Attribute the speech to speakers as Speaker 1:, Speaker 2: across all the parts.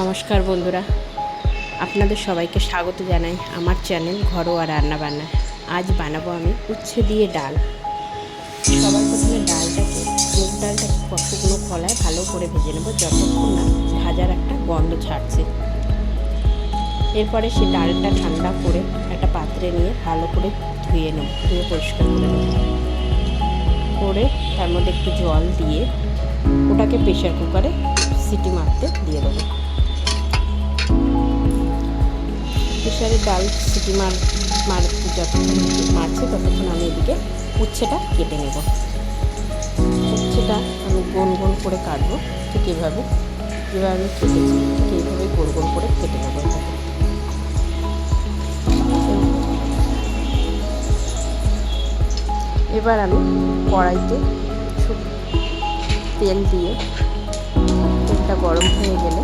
Speaker 1: নমস্কার বন্ধুরা, আপনাদের সবাইকে স্বাগত জানাই আমার চ্যানেল ঘরোয়া রান্নাবান্না। আজ বানাবো আমি উচ্ছে দিয়ে ডাল। সবার প্রথমে ডালটাকে মুগ ডালটাকে শুকনো কলায় ভালো করে ভেজে নেবো যতক্ষণ না ভাজার একটা গন্ধ ছাড়ছে। এরপরে সেই ডালটা ঠান্ডা করে একটা পাত্রে নিয়ে ভালো করে ধুয়ে নেব, ধুয়ে পরিষ্কার করে নেব, করে তার মধ্যে একটু জল দিয়ে ওটাকে প্রেশার কুকারে সিটি মারতে দিয়ে দেবো। প্রেশারে ডাল সিটি মারতে যতক্ষণ মারছে ততক্ষণ আমি এদিকে উচ্ছেটা কেটে নেব। উচ্ছেটা আমি গোল গোল করে কাটবো, ঠিক এভাবে যেভাবে আমি কেটেছি ঠিক এইভাবে গোল গোল করে কেটে নেবো। এবার আমি কড়াইতে তেল দিয়ে তেলটা গরম হয়ে গেলে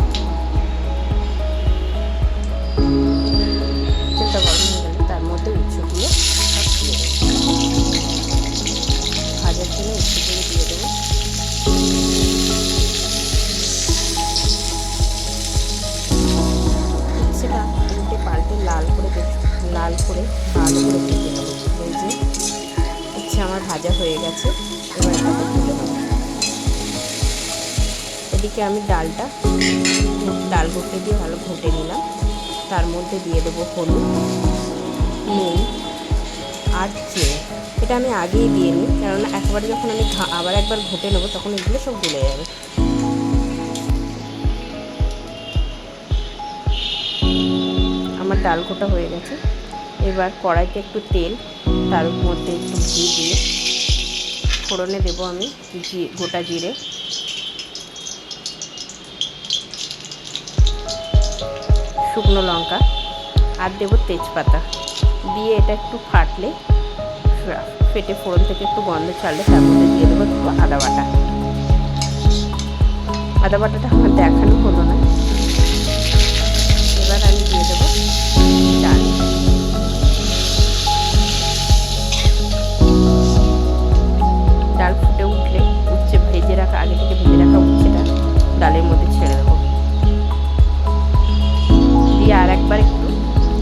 Speaker 1: তার মধ্যে উচ্ছেগুলো সব দিয়ে দেবো। ভাজার জন্য উচ্ছেগুলো দিয়ে দেবো। উচ্ছেটা উল্টে পাল্টে লাল করে ভালো করে ভেজে নেবো। ভেজে উচ্ছে আমার ভাজা হয়ে গেছে, এবার এটাকে তুলে নেবো। এদিকে আমি ডাল ঘুটে দিয়ে ভালো ঘুটে নিলাম। তার মধ্যে দিয়ে দেবো হলুদ, নুন আর চিনি। এটা আমি আগেই দিয়ে নিই, কেননা একবারে যখন আমি আবার একবার ঘুটে নেবো তখন এগুলো সব গলে যাবে। আমার ডাল ঘোটা হয়ে গেছে। এবার কড়াইতে একটু তেল, তার মধ্যে একটু ঘি দিয়ে ফোড়নে দেবো আমি গোটা জিরে, শুকনো লঙ্কা আর দেবো তেজপাতা দিয়ে এটা একটু ফেটে ফোড়ন থেকে একটু গন্ধ ছাড়লে তার মধ্যে দিয়ে দেবো একটু আদা বাটাটা আমার দেখানো হলো না। এবার আমি দিয়ে দেবো ডাল ফুটে উঠলে উচ্ছে আগে থেকে ভেজে রাখা উচ্ছেটা ডালের মধ্যে ছেড়ে দেবো, দিয়ে আর একবার একটু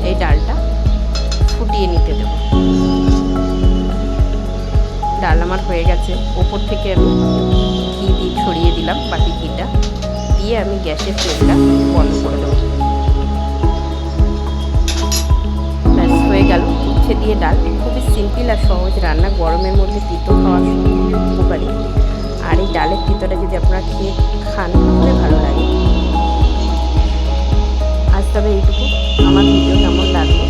Speaker 1: এই ডালটা ফুটিয়ে নিতে দেবো। ডাল আমার হয়ে গেছে। ওপর থেকে আমি ঘি দিয়ে ছড়িয়ে দিলাম, বাকি ঘিটা দিয়ে আমি গ্যাসের ফ্লেমটা বন্ধ করে দেবো। ব্যাস হয়ে গেল উচ্ছে দিয়ে ডাল। খুবই সিম্পল আর সহজ রান্না, গরমের মধ্যে তিতো খাওয়া উপকারী। আর এই ডালের তিতোটা যদি আপনারা খেয়ে খান তাহলে ভালো লাগে। আজ তবে এইটুকু। আমার ভিডিও কেমন লাগলো